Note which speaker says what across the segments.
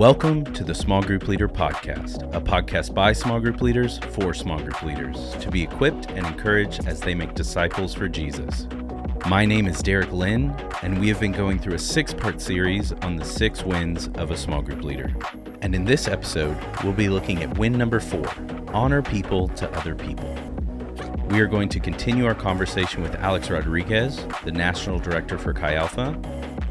Speaker 1: Welcome to the Small Group Leader Podcast, a podcast by small group leaders for small group leaders to be equipped and encouraged as they make disciples for Jesus. My name is Derek Lynn, and we have been going through a 6-part series on the 6 wins of a small group leader. And in this episode, we'll be looking at win number 4, honor people to other people. We are going to continue our conversation with Alex Rodriguez, the National Director for Chi Alpha.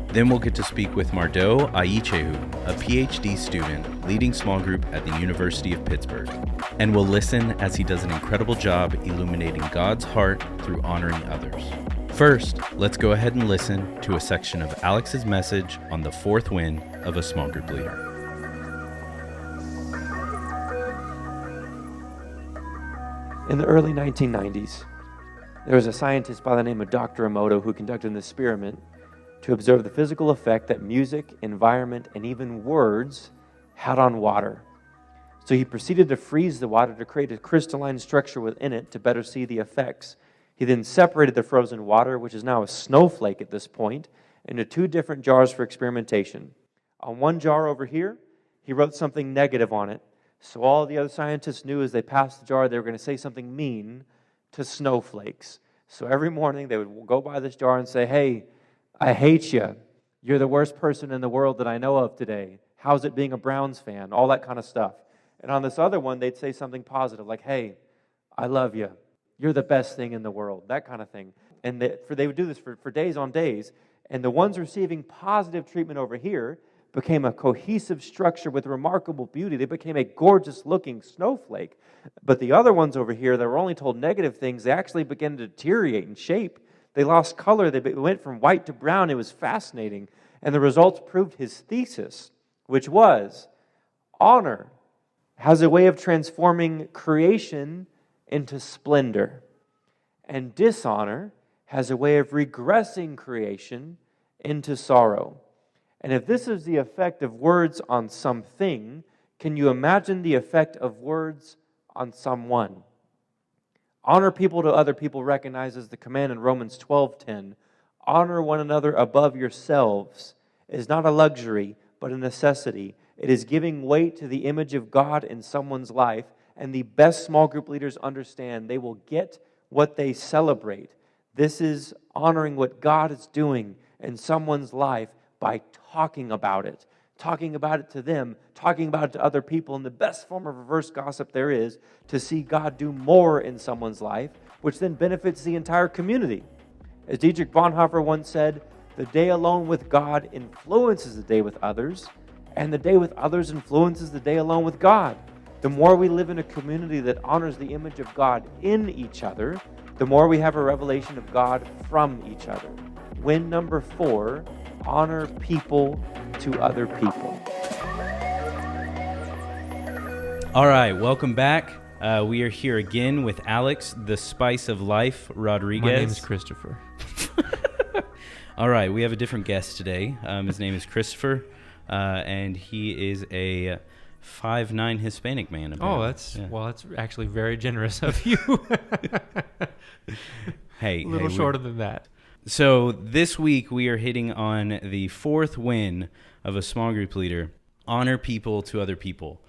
Speaker 1: Then we'll get to speak with Mardo Ayitchehou, a ph.D. student leading small group at the University of Pittsburgh. And we'll listen as he does an incredible job illuminating God's heart through honoring others. First, let's go ahead and listen to a section of Alex's message on the 4th win of a small group leader.
Speaker 2: In the early 1990s, there was a scientist by the name of Dr. Emoto who conducted an experiment to observe the physical effect that music, environment, and even words had on water. So he proceeded to freeze the water to create a crystalline structure within it to better see the effects. He then separated the frozen water, which is now a snowflake at this point, into 2 different jars for experimentation. On one jar over here, he wrote something negative on it. So all the other scientists knew as they passed the jar, they were going to say something mean to snowflakes. So every morning they would go by this jar and say, "Hey, I hate you. You're the worst person in the world that I know of today. How's it being a Browns fan?" All that kind of stuff. And on this other one, they'd say something positive like, "Hey, I love you. You're the best thing in the world," that kind of thing. And they would do this for days on days. And the ones receiving positive treatment over here became a cohesive structure with remarkable beauty. They became a gorgeous-looking snowflake. But the other ones over here that were only told negative things, they actually began to deteriorate in shape. They lost color. They went from white to brown. It was fascinating. And the results proved his thesis, which was honor has a way of transforming creation into splendor. And dishonor has a way of regressing creation into sorrow. And if this is the effect of words on something, can you imagine the effect of words on someone? Honor people to other people recognizes the command in Romans 12:10. Honor one another above yourselves is not a luxury, but a necessity. It is giving weight to the image of God in someone's life. And the best small group leaders understand they will get what they celebrate. This is honoring what God is doing in someone's life by talking about it to them, talking about it to other people. And the best form of reverse gossip there is to see God do more in someone's life, which then benefits the entire community. As Dietrich Bonhoeffer once said, the day alone with God influences the day with others, and the day with others influences the day alone with God. The more we live in a community that honors the image of God in each other, the more we have a revelation of God from each other. Win number 4, honor people to other people.
Speaker 1: All right, welcome back. We are here again with Alex, the Spice of Life Rodriguez.
Speaker 3: My name is Christopher.
Speaker 1: All right, we have a different guest today. His name is Christopher, and he is a 5'9" Hispanic man. Apparently.
Speaker 3: Well, that's actually very generous of you.
Speaker 1: A
Speaker 3: little shorter than that.
Speaker 1: So this week we are hitting on the 4th win of a small group leader, honor people to other people.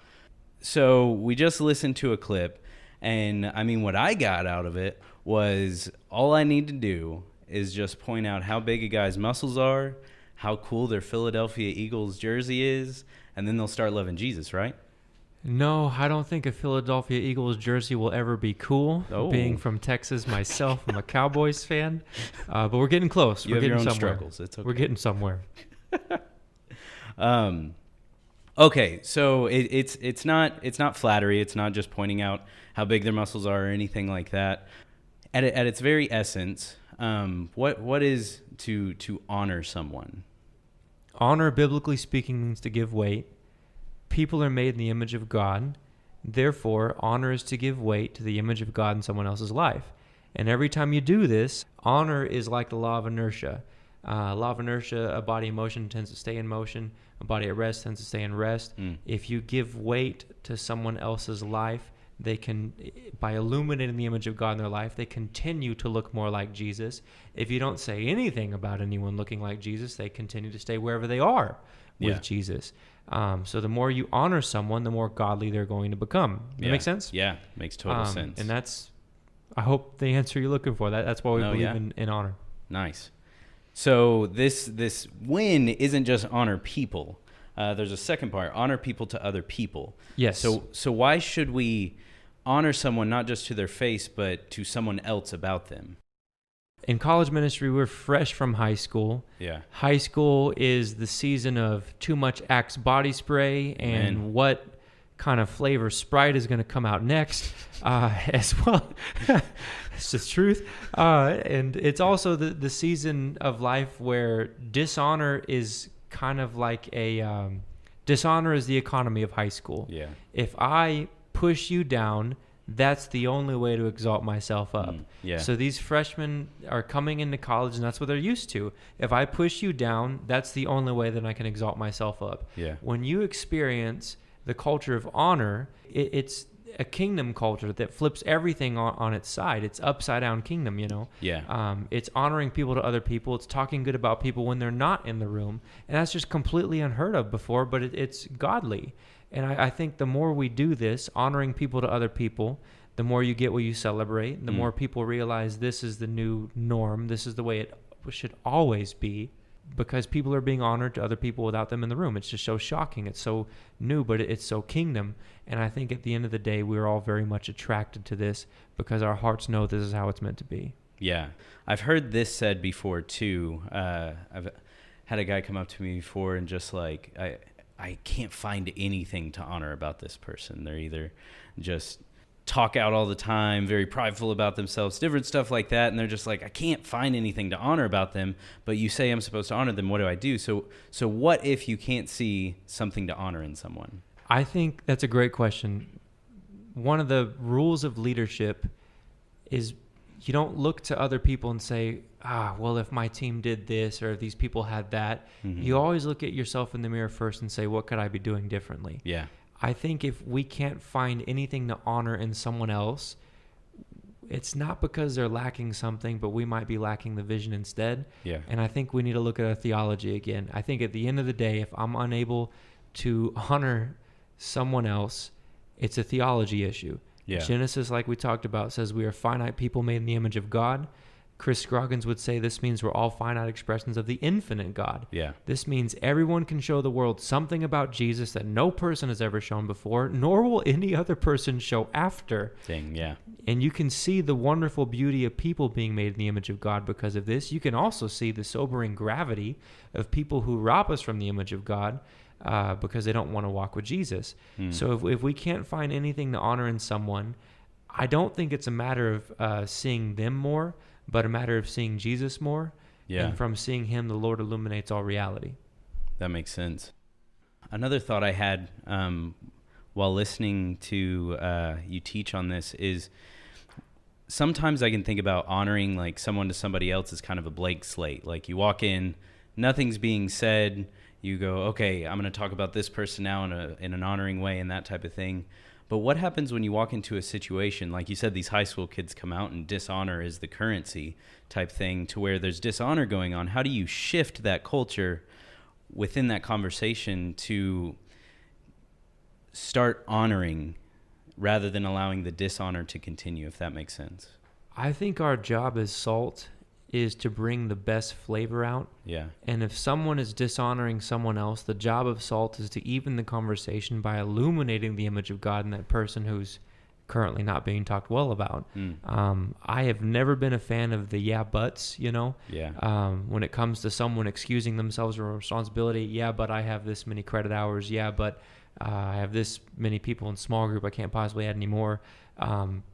Speaker 1: So we just listened to a clip, and I mean, what I got out of it was all I need to do is just point out how big a guy's muscles are, how cool their Philadelphia Eagles jersey is, and then they'll start loving Jesus, right?
Speaker 3: No, I don't think a Philadelphia Eagles jersey will ever be cool.
Speaker 1: Oh.
Speaker 3: Being from Texas myself, I'm a Cowboys fan. But we're getting close.
Speaker 1: You
Speaker 3: We're
Speaker 1: have your
Speaker 3: getting
Speaker 1: own
Speaker 3: somewhere.
Speaker 1: struggles. It's okay.
Speaker 3: We're getting somewhere.
Speaker 1: Okay, so it's not flattery. It's not just pointing out how big their muscles are or anything like that. At its very essence, what is to honor someone?
Speaker 3: Honor, biblically speaking, means to give weight. People are made in the image of God. Therefore, honor is to give weight to the image of God in someone else's life. And every time you do this, honor is like the law of inertia. Law of inertia, a body in motion tends to stay in motion. A body at rest tends to stay in rest. If you give weight to someone else's life, they can, by illuminating the image of God in their life, they continue to look more like Jesus. If you don't say anything about anyone looking like Jesus, they continue to stay wherever they are with Jesus. So the more you honor someone, the more godly they're going to become. That make sense?
Speaker 1: Yeah, makes total sense.
Speaker 3: And that's, I hope, the answer you're looking for. That's why we believe in honor.
Speaker 1: Nice. So this win isn't just honor people. There's a second part, honor people to other people.
Speaker 3: Yes.
Speaker 1: So why should we honor someone not just to their face, but to someone else about them?
Speaker 3: In college ministry, we're fresh from high school.
Speaker 1: Yeah.
Speaker 3: High school is the season of too much Axe body spray and what kind of flavor Sprite is going to come out next as well. It's the truth. And it's also the season of life where dishonor is kind of like dishonor is the economy of high school.
Speaker 1: Yeah.
Speaker 3: If I push you down, that's the only way to exalt myself up.
Speaker 1: Yeah.
Speaker 3: So these freshmen are coming into college, and that's what they're used to. If I push you down, that's the only way that I can exalt myself up.
Speaker 1: Yeah.
Speaker 3: When you experience the culture of honor, it's a kingdom culture that flips everything on its side. It's upside down kingdom,
Speaker 1: Yeah.
Speaker 3: It's honoring people to other people. It's talking good about people when they're not in the room. And that's just completely unheard of before, but it's godly. And I think the more we do this, honoring people to other people, the more you get what you celebrate, the more people realize this is the new norm. This is the way it should always be, because people are being honored to other people without them in the room. It's just so shocking. It's so new, but it's so kingdom. And I think at the end of the day, we're all very much attracted to this because our hearts know this is how it's meant to be.
Speaker 1: Yeah. I've heard this said before too. I've had a guy come up to me before and just like, I can't find anything to honor about this person. They're either just talk out all the time, very prideful about themselves, different stuff like that. And they're just like, I can't find anything to honor about them, but you say I'm supposed to honor them. What do I do? So what if you can't see something to honor in someone?
Speaker 3: I think that's a great question. One of the rules of leadership is you don't look to other people and say, well, if my team did this or if these people had that. Mm-hmm. You always look at yourself in the mirror first and say, what could I be doing differently?
Speaker 1: Yeah.
Speaker 3: I think if we can't find anything to honor in someone else, it's not because they're lacking something, but we might be lacking the vision instead. Yeah. And I think we need to look at our theology again. I think at the end of the day, if I'm unable to honor someone else, it's a theology issue. Yeah. Genesis, like we talked about, says we are finite people made in the image of God. Chris Scroggins would say this means we're all finite expressions of the infinite God. Yeah. This means everyone can show the world something about Jesus that no person has ever shown before, nor will any other person show after.
Speaker 1: Dang, yeah.
Speaker 3: And you can see the wonderful beauty of people being made in the image of God because of this. You can also see the sobering gravity of people who rob us from the image of God because they don't want to walk with Jesus. So if we can't find anything to honor in someone, I don't think it's a matter of seeing them more, but a matter of seeing Jesus more. Yeah. And from seeing him, the Lord illuminates all reality.
Speaker 1: That makes sense. Another thought I had while listening to you teach on this is sometimes I can think about honoring like someone to somebody else as kind of a blank slate. Like you walk in, nothing's being said. You go, okay, I'm going to talk about this person now in an honoring way and that type of thing. But what happens when you walk into a situation, like you said, these high school kids come out and dishonor is the currency type thing to where there's dishonor going on? How do you shift that culture within that conversation to start honoring rather than allowing the dishonor to continue, if that makes sense?
Speaker 3: I think our job as salt is to bring the best flavor out. Yeah. And if someone is dishonoring someone else, the job of salt is to even the conversation by illuminating the image of God in that person who's currently not being talked well about. I have never been a fan of the yeah buts, Yeah. When it comes to someone excusing themselves from responsibility, yeah, but I have this many credit hours, yeah, but I have this many people in small group, I can't possibly add any more.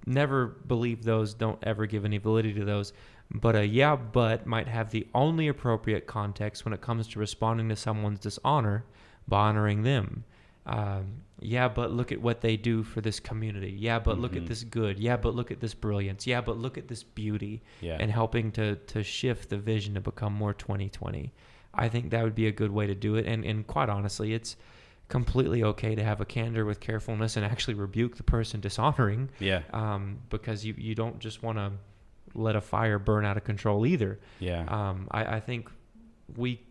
Speaker 3: Never believe those, don't ever give any validity to those. But a yeah, but might have the only appropriate context when it comes to responding to someone's dishonor by honoring them. Yeah, but look at what they do for this community. Yeah, but look at this good. Yeah, but look at this brilliance. Yeah, but look at this beauty. Yeah. And helping to shift the vision to become more 2020. I think that would be a good way to do it. And quite honestly, it's completely okay to have a candor with carefulness and actually rebuke the person dishonoring.
Speaker 1: Yeah.
Speaker 3: Because you don't just want to let a fire burn out of control either.
Speaker 1: Yeah.
Speaker 3: I think we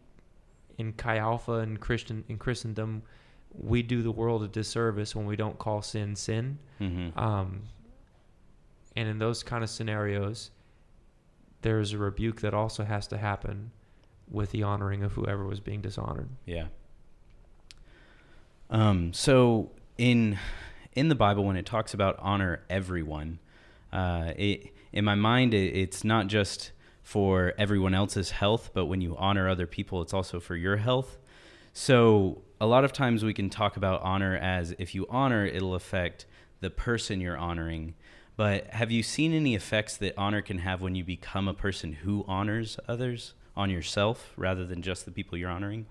Speaker 3: in Chi Alpha and Christendom, we do the world a disservice when we don't call sin sin.
Speaker 1: Mm-hmm.
Speaker 3: And in those kind of scenarios, there's a rebuke that also has to happen with the honoring of whoever was being dishonored.
Speaker 1: Yeah. So in the Bible, when it talks about honor everyone, in my mind, it's not just for everyone else's health, but when you honor other people, it's also for your health. So a lot of times we can talk about honor as if you honor, it'll affect the person you're honoring. But have you seen any effects that honor can have when you become a person who honors others on yourself rather than just the people you're honoring?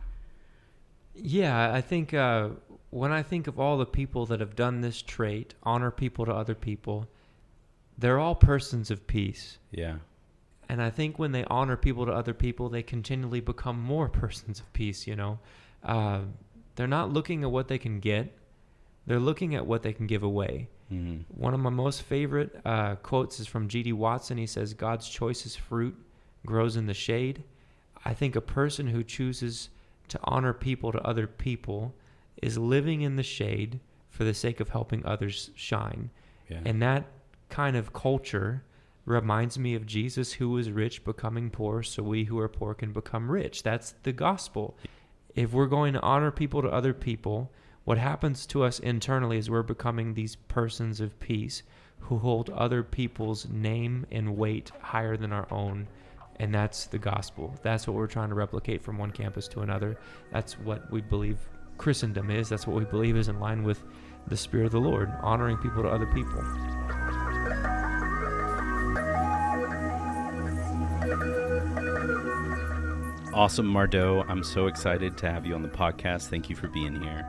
Speaker 3: Yeah, I think when I think of all the people that have done this trait, honor people to other people, they're all persons of peace.
Speaker 1: Yeah.
Speaker 3: And I think when they honor people to other people, they continually become more persons of peace, They're not looking at what they can get. They're looking at what they can give away.
Speaker 1: Mm-hmm.
Speaker 3: One of my most favorite quotes is from G.D. Watson. He says, God's choicest fruit grows in the shade. I think a person who chooses to honor people to other people is living in the shade for the sake of helping others shine.
Speaker 1: Yeah.
Speaker 3: And that kind of culture reminds me of Jesus, who was rich becoming poor so we who are poor can become rich. That's the gospel. If we're going to honor people to other people, what happens to us internally is we're becoming these persons of peace who hold other people's name and weight higher than our own. And that's the gospel. That's what we're trying to replicate from one campus to another. That's what we believe Christendom is. That's what we believe is in line with the Spirit of the Lord, honoring people to other people.
Speaker 1: Awesome, Mardo. I'm so excited to have you on the podcast. Thank you for being here.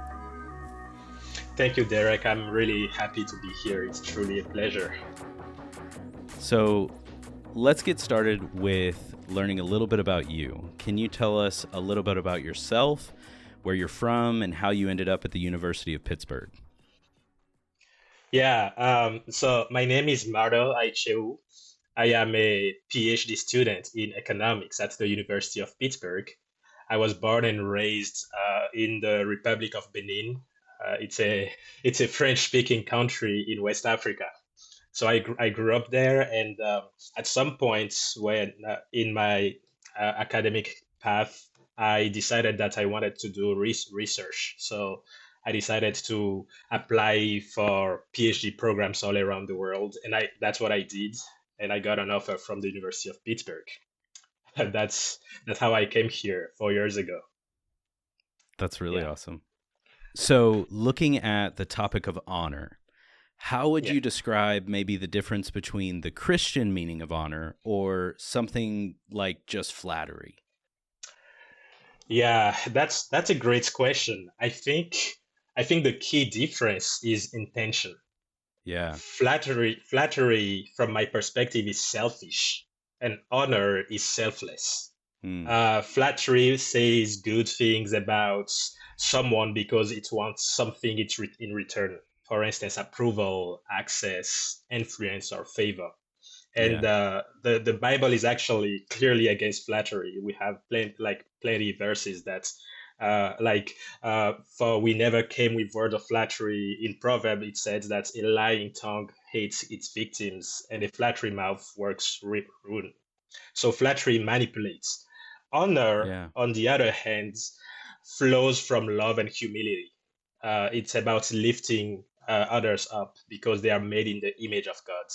Speaker 4: Thank you, Derek. I'm really happy to be here. It's truly a pleasure.
Speaker 1: So let's get started with learning a little bit about you. Can you tell us a little bit about yourself, where you're from, and how you ended up at the University of Pittsburgh?
Speaker 4: Yeah, so my name is Mardo Ayitchehou. I am a ph.D. student in economics at the University of Pittsburgh. I was born and raised in the Republic of Benin. It's a French-speaking country in West Africa. So I grew up there, and at some point when in my academic path, I decided that I wanted to do research. So I decided to apply for PhD programs all around the world, and that's what I did. And I got an offer from the University of Pittsburgh. And that's how I came here 4 years ago.
Speaker 1: That's really awesome. So looking at the topic of honor, how would you describe maybe the difference between the Christian meaning of honor or something like just flattery?
Speaker 4: Yeah, that's a great question. I think the key difference is intention.
Speaker 1: Yeah.
Speaker 4: Flattery from my perspective is selfish, and honor is selfless. Flattery says good things about someone because it wants something in return. For instance, approval, access, influence, or favor. And the Bible is actually clearly against flattery. We have plenty verses that for we never came with word of flattery. In Proverbs, it says that a lying tongue hates its victims, and a flattery mouth works ruin. So flattery manipulates. Honor, on the other hand, flows from love and humility. It's about lifting others up because they are made in the image of God.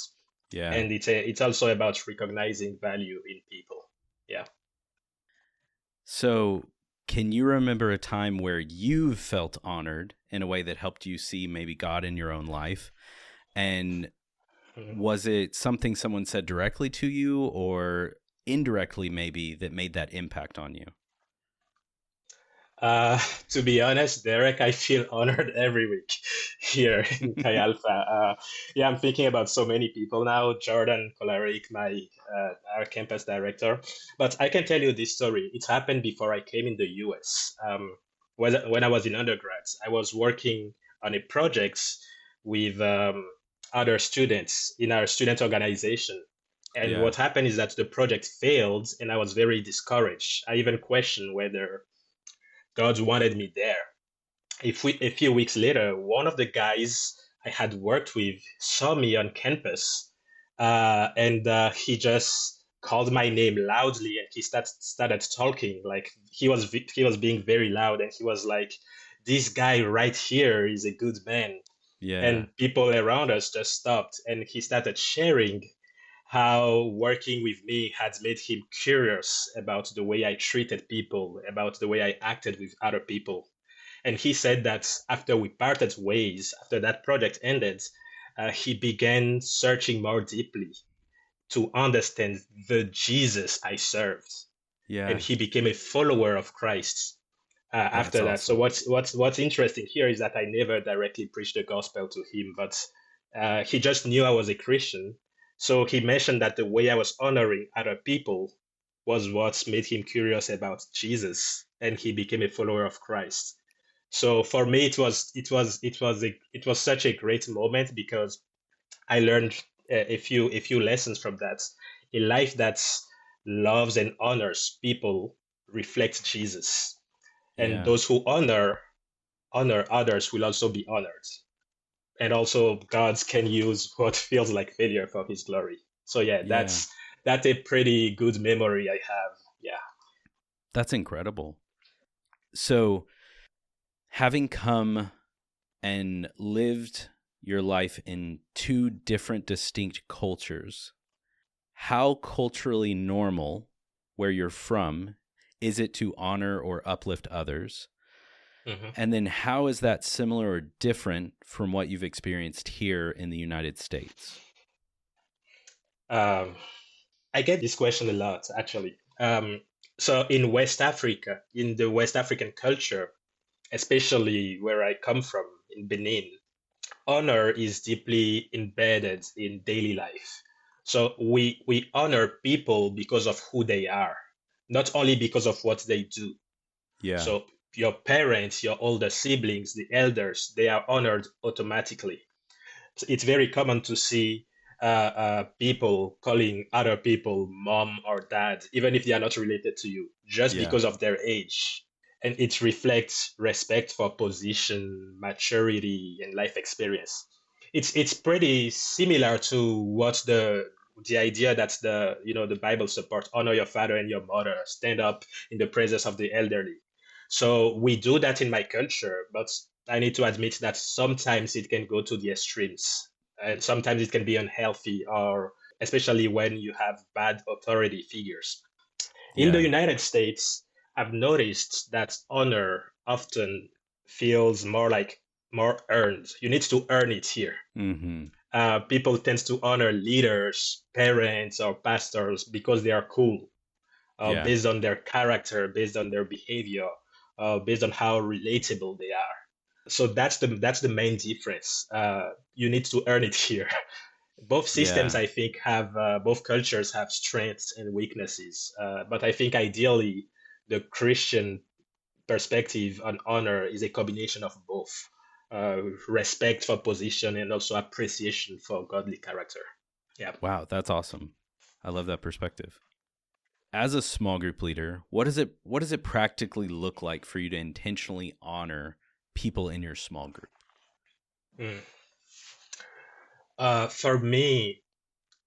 Speaker 1: Yeah.
Speaker 4: And it's also about recognizing value in people. Yeah.
Speaker 1: So can you remember a time where you felt honored in a way that helped you see maybe God in your own life? And was it something someone said directly to you or indirectly maybe that made that impact on you?
Speaker 4: To be honest, Derek, I feel honored every week here in Chi Alpha. I'm thinking about so many people now. Jordan Kolaric, our campus director. But I can tell you this story. It happened before I came in the US. when I was in undergrad, I was working on a project with other students in our student organization. And
Speaker 1: Yeah.
Speaker 4: what happened is that the project failed, and I was very discouraged. I even questioned whether God wanted me there. A few weeks later, one of the guys I had worked with saw me on campus, and he just called my name loudly, and he started talking like he was being very loud, and he was like, "This guy right here is a good man."
Speaker 1: Yeah.
Speaker 4: And people around us just stopped, and he started sharing how working with me had made him curious about the way I treated people, about the way I acted with other people. And he said that after we parted ways, after that project ended, he began searching more deeply to understand the Jesus I served. And
Speaker 1: Yeah.
Speaker 4: he became a follower of Christ
Speaker 1: That's
Speaker 4: after that. So
Speaker 1: awesome.
Speaker 4: what's interesting here is that I never directly preached the gospel to him, but he just knew I was a Christian. So he mentioned that the way I was honoring other people was what made him curious about Jesus, and he became a follower of Christ. So for me, it was such a great moment because I learned a few lessons from that. A life that loves and honors people reflects Jesus, and
Speaker 1: Yeah.
Speaker 4: those who honor others will also be honored. And also, God can use what feels like failure for His glory. So yeah,
Speaker 1: Yeah.
Speaker 4: that's a pretty good memory I have. Yeah.
Speaker 1: That's incredible. So, having come and lived your life in two different distinct cultures, how culturally normal where you're from is it to honor or uplift others?
Speaker 4: hmm
Speaker 1: And then how is that similar or different from what you've experienced here in the United States?
Speaker 4: Um, I get this question a lot, actually. So in West Africa, in the West African culture, especially where I come from in Benin, honor is deeply embedded in daily life. So we honor people because of who they are, not only because of what they do.
Speaker 1: Yeah.
Speaker 4: So your parents, your older siblings, the elders, they are honored automatically. So it's very common to see people calling other people mom or dad, even if they are not related to you, just
Speaker 1: Yeah.
Speaker 4: because of their age. And it reflects respect for position, maturity, and life experience. It's pretty similar to what the idea that the Bible support honor your father and your mother, stand up in the presence of the elderly. So we do that in my culture, but I need to admit that sometimes it can go to the extremes, and sometimes it can be unhealthy, or especially when you have bad authority figures. In the
Speaker 1: Yeah.
Speaker 4: United States, I've noticed that honor often feels more earned. You need to earn it here.
Speaker 1: Mm-hmm.
Speaker 4: People tend to honor leaders, parents, or pastors because they are cool,
Speaker 1: Yeah.
Speaker 4: based on their character, based on their behavior, based on how relatable they are. So that's the main difference. You need to earn it here. Both systems,
Speaker 1: Yeah.
Speaker 4: I think, have both cultures have strengths and weaknesses. But I think ideally, the Christian perspective on honor is a combination of both respect for position and also appreciation for godly character. Yeah.
Speaker 1: Wow, that's awesome. I love that perspective. As a small group leader, what does it practically look like for you to intentionally honor people in your small group?
Speaker 4: Mm. For me,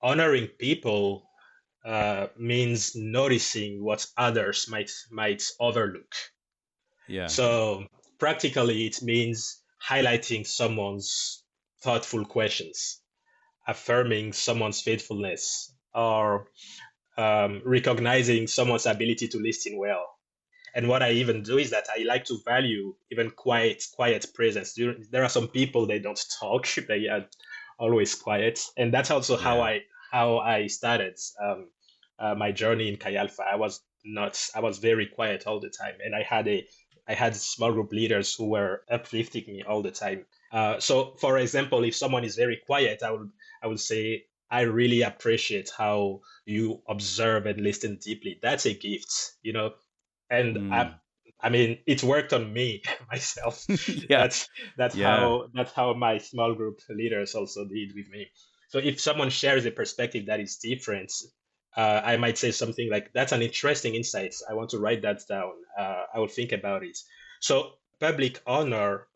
Speaker 4: honoring people means noticing what others might overlook.
Speaker 1: Yeah.
Speaker 4: So practically, it means highlighting someone's thoughtful questions, affirming someone's faithfulness, or recognizing someone's ability to listen well. And what I even do is that I like to value even quiet presence. There are some people they don't talk; they are always quiet, and that's also
Speaker 1: Yeah.
Speaker 4: how I started my journey in Chi Alpha. I was very quiet all the time, and I had small group leaders who were uplifting me all the time. So, for example, if someone is very quiet, I would say I really appreciate how you observe and listen deeply. That's a gift, you know. And
Speaker 1: Mm.
Speaker 4: I mean, it worked on me myself.
Speaker 1: Yeah.
Speaker 4: That's that's
Speaker 1: Yeah.
Speaker 4: how that's how my small group leaders also did with me. So if someone shares a perspective that is different, I might say something like, "That's an interesting insight. I want to write that down. I will think about it." So public honor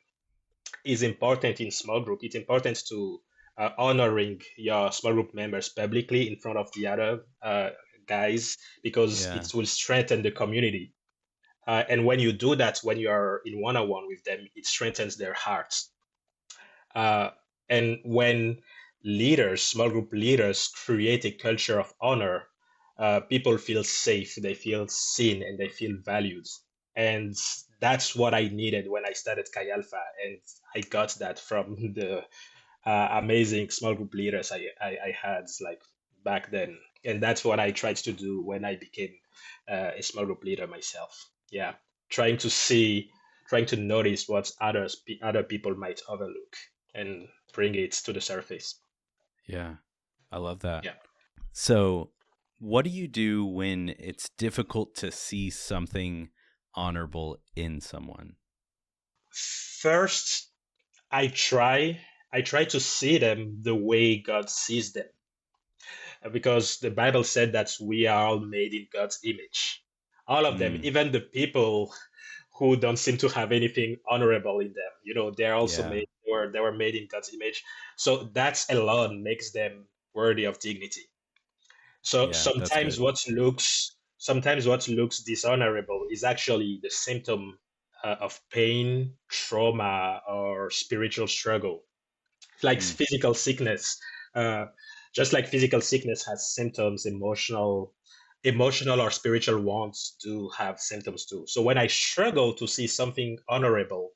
Speaker 4: is important in small group. It's important to honoring your small group members publicly in front of the other guys, because
Speaker 1: Yeah.
Speaker 4: it will strengthen the community. And when you do that, when you are in one-on-one with them, it strengthens their hearts. Uh, and when leaders, small group leaders, create a culture of honor, people feel safe, they feel seen, and they feel valued. And that's what I needed when I started Chi Alpha, and I got that from the amazing small group leaders I had like back then. And that's what I tried to do when I became a small group leader myself. Yeah, trying to see, trying to notice what other people might overlook and bring it to the surface.
Speaker 1: Yeah. I love that.
Speaker 4: Yeah.
Speaker 1: So, what do you do when it's difficult to see something honorable in someone?
Speaker 4: First, I try I try to see them the way God sees them, because the Bible said that we are all made in God's image. All of them,
Speaker 1: Mm,
Speaker 4: even the people who don't seem to have anything honorable in them, they're also
Speaker 1: yeah.
Speaker 4: made, or they were made in God's image. So that alone makes them worthy of dignity. So
Speaker 1: Yeah, that's good.
Speaker 4: sometimes what looks dishonorable is actually the symptom of pain, trauma, or spiritual struggle, like
Speaker 1: Mm,
Speaker 4: physical sickness. Uh, just like physical sickness has symptoms, emotional or spiritual wounds do have symptoms too. So when I struggle to see something honorable,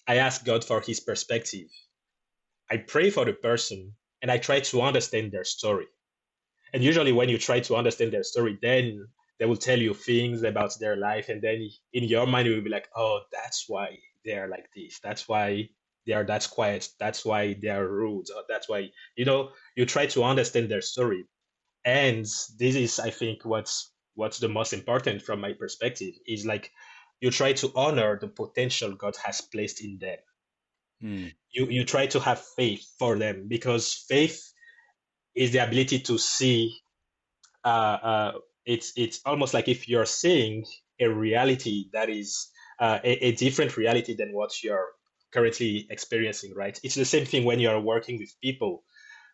Speaker 4: I ask God for His perspective. I pray for the person, and I try to understand their story. And usually, when you try to understand their story, then they will tell you things about their life, and then in your mind, you will be like, "Oh, that's why they are like this. That's why they are that quiet. That's why they are rude. Or that's why you try to understand their story." And this is, I think, what's the most important from my perspective is like you try to honor the potential God has placed in them.
Speaker 1: mm,
Speaker 4: You try to have faith for them, because faith is the ability to see. It's almost like if you're seeing a reality that is a different reality than what you're currently experiencing, right? It's the same thing when you're working with people.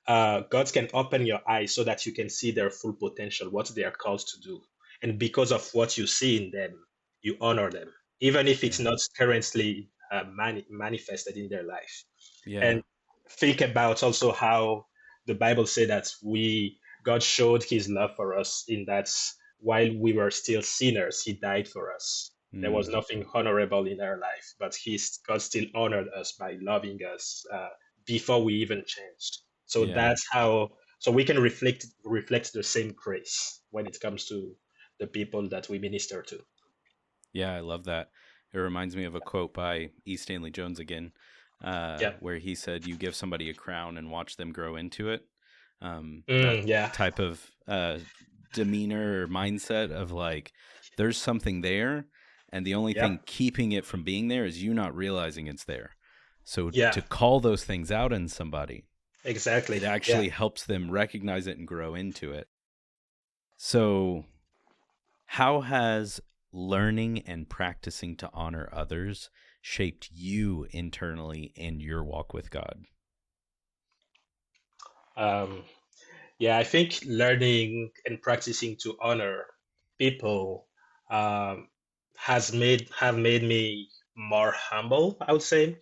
Speaker 4: God can open your eyes so that you can see their full potential, what they are called to do. And because of what you see in them, you honor them, even if it's
Speaker 1: yeah.
Speaker 4: not currently manifested in their life.
Speaker 1: Yeah.
Speaker 4: And think about also how the Bible said that God showed his love for us in that while we were still sinners, he died for us. There was
Speaker 1: Mm,
Speaker 4: nothing honorable in our life, but God still honored us by loving us before we even changed. So
Speaker 1: yeah.
Speaker 4: that's how. So we can reflect the same grace when it comes to the people that we minister to.
Speaker 1: Yeah, I love that. It reminds me of a quote by E. Stanley Jones again,
Speaker 4: Yeah.
Speaker 1: where he said, "You give somebody a crown and watch them grow into it." That
Speaker 4: Yeah.
Speaker 1: type of demeanor or mindset of like, there's something there, and the only
Speaker 4: Yeah.
Speaker 1: thing keeping it from being there is you not realizing it's there. So
Speaker 4: Yeah.
Speaker 1: to call those things out in somebody,
Speaker 4: Exactly.
Speaker 1: it
Speaker 4: Yeah.
Speaker 1: actually helps them recognize it and grow into it. So, how has learning and practicing to honor others shaped you internally in your walk with God?
Speaker 4: Um, Yeah, I think learning and practicing to honor people um, have made me more humble, I would say.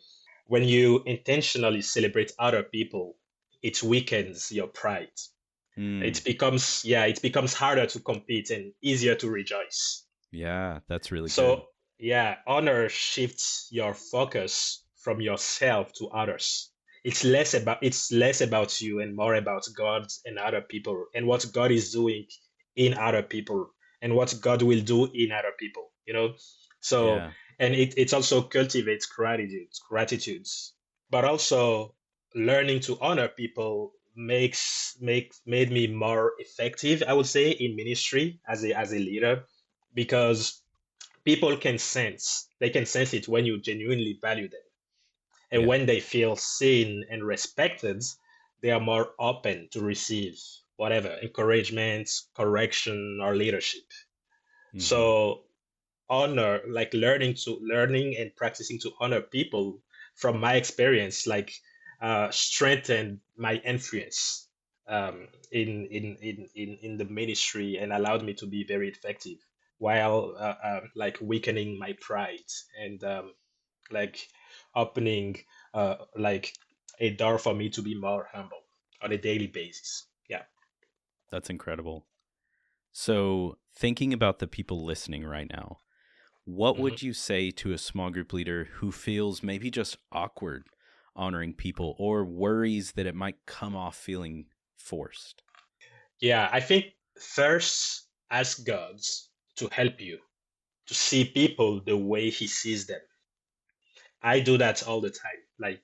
Speaker 4: When you intentionally celebrate other people, it weakens your pride.
Speaker 1: Mm,
Speaker 4: It becomes harder to compete and easier to rejoice.
Speaker 1: yeah, that's really good.
Speaker 4: So, yeah, honor shifts your focus from yourself to others. It's less about you and more about God and other people, and what God is doing in other people, and what God will do in other people. So,
Speaker 1: Yeah,
Speaker 4: and it also cultivates gratitudes, but also learning to honor people made me more effective, I would say, in ministry as a leader, because people can sense. They can sense it when you genuinely value them. And
Speaker 1: Yeah.
Speaker 4: when they feel seen and respected, they are more open to receive whatever encouragement, correction, or leadership.
Speaker 1: Mhm.
Speaker 4: So honor, like learning and practicing to honor people, from my experience, like strengthened my influence in the ministry and allowed me to be very effective, while like weakening my pride and like opening like a door for me to be more humble on a daily basis. Yeah.
Speaker 1: That's incredible. So, thinking about the people listening right now, what
Speaker 4: Mhm.
Speaker 1: would you say to a small group leader who feels maybe just awkward honoring people or worries that it might come off feeling forced?
Speaker 4: Yeah, I think first ask God to help you to see people the way He sees them. I do that all the time. Like,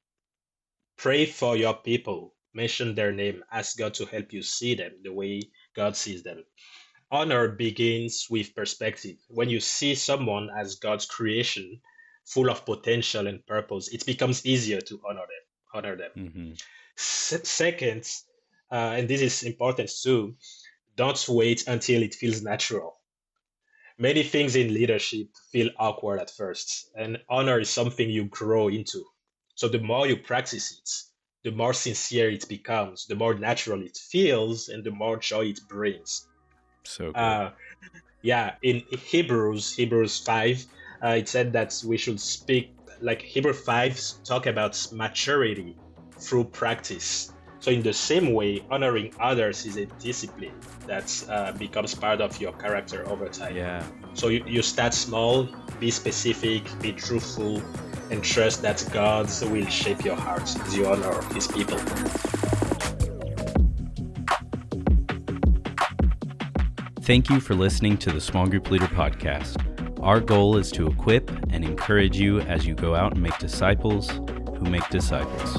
Speaker 4: pray for your people, mention their name, ask God to help you see them the way God sees them. Honor begins with perspective. When you see someone as God's creation, full of potential and purpose, it becomes easier to honor them. Honor them.
Speaker 1: Mm-hmm.
Speaker 4: Second, and this is important too, don't wait until it feels natural. Many things in leadership feel awkward at first, and honor is something you grow into. So the more you practice it, the more sincere it becomes, the more natural it feels, and the more joy it brings.
Speaker 1: So good.
Speaker 4: Uh, yeah, in Hebrews 5, it said that we should speak, like Hebrews 5 talk about maturity through practice. So in the same way, honoring others is a discipline that becomes part of your character over time.
Speaker 1: Yeah.
Speaker 4: So you start small, be specific, be truthful, and trust that God will shape your heart as you honor His people.
Speaker 1: Thank you for listening to the Small Group Leader Podcast. Our goal is to equip and encourage you as you go out and make disciples who make disciples.